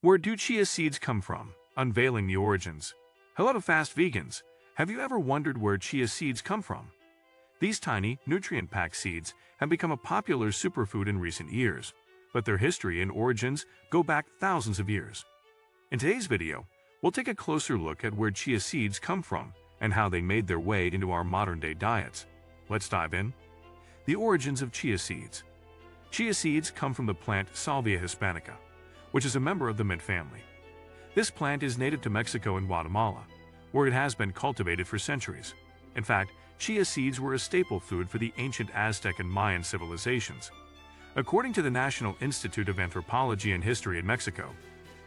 Where do chia seeds come from? Unveiling the origins. Hello to fast vegans. Have you ever wondered where chia seeds come from? These tiny, nutrient-packed seeds have become a popular superfood in recent years, but their history and origins go back thousands of years. In today's video, we'll take a closer look at where chia seeds come from and how they made their way into our modern-day diets. Let's dive in. The origins of chia seeds. Chia seeds come from the plant Salvia hispanica, which is a member of the mint family. This plant is native to Mexico and Guatemala, where it has been cultivated for centuries. In fact, chia seeds were a staple food for the ancient Aztec and Mayan civilizations. According to the National Institute of Anthropology and History in Mexico,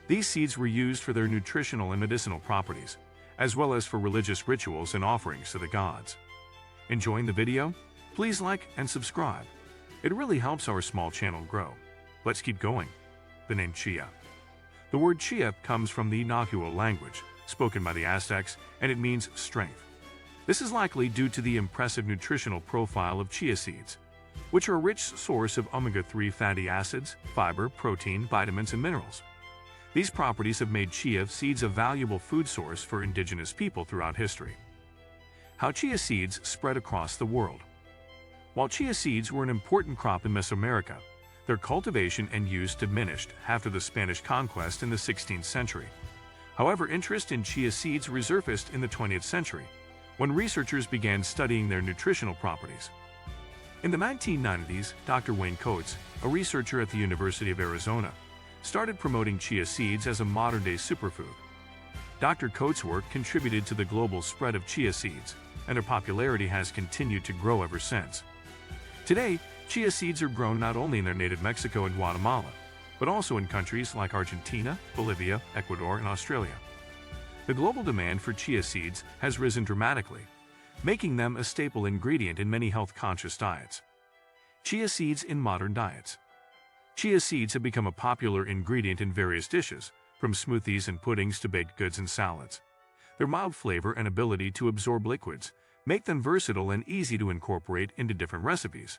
these seeds were used for their nutritional and medicinal properties, as well as for religious rituals and offerings to the gods. Enjoying the video? Please like and subscribe. It really helps our small channel grow. Let's keep going. The name Chia. The word Chia comes from the Nahuatl language, spoken by the Aztecs, and it means strength. This is likely due to the impressive nutritional profile of chia seeds, which are a rich source of omega-3 fatty acids, fiber, protein, vitamins, and minerals. These properties have made chia seeds a valuable food source for indigenous people throughout history. How chia seeds spread across the world. While chia seeds were an important crop in Mesoamerica, their cultivation and use diminished after the Spanish conquest in the 16th century. However, interest in chia seeds resurfaced in the 20th century, when researchers began studying their nutritional properties. In the 1990s, Dr. Wayne Coates, a researcher at the University of Arizona, started promoting chia seeds as a modern-day superfood. Dr. Coates' work contributed to the global spread of chia seeds, and their popularity has continued to grow ever since. Today, chia seeds are grown not only in their native Mexico and Guatemala, but also in countries like Argentina, Bolivia, Ecuador, and Australia. The global demand for chia seeds has risen dramatically, making them a staple ingredient in many health-conscious diets. Chia seeds in modern diets. Chia seeds have become a popular ingredient in various dishes, from smoothies and puddings to baked goods and salads. Their mild flavor and ability to absorb liquids make them versatile and easy to incorporate into different recipes.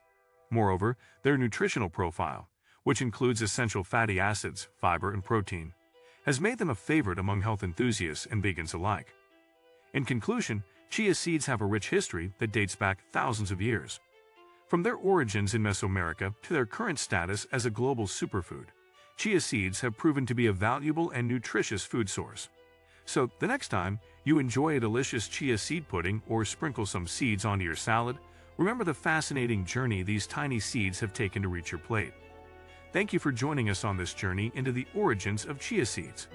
Moreover, their nutritional profile, which includes essential fatty acids, fiber, and protein, has made them a favorite among health enthusiasts and vegans alike. In conclusion, chia seeds have a rich history that dates back thousands of years. From their origins in Mesoamerica to their current status as a global superfood, chia seeds have proven to be a valuable and nutritious food source. So, the next time you enjoy a delicious chia seed pudding or sprinkle some seeds onto your salad, remember the fascinating journey these tiny seeds have taken to reach your plate. Thank you for joining us on this journey into the origins of chia seeds.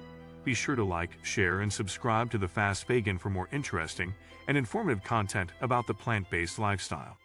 Be sure to like, share, and subscribe to The Fast Vegan for more interesting and informative content about the plant-based lifestyle.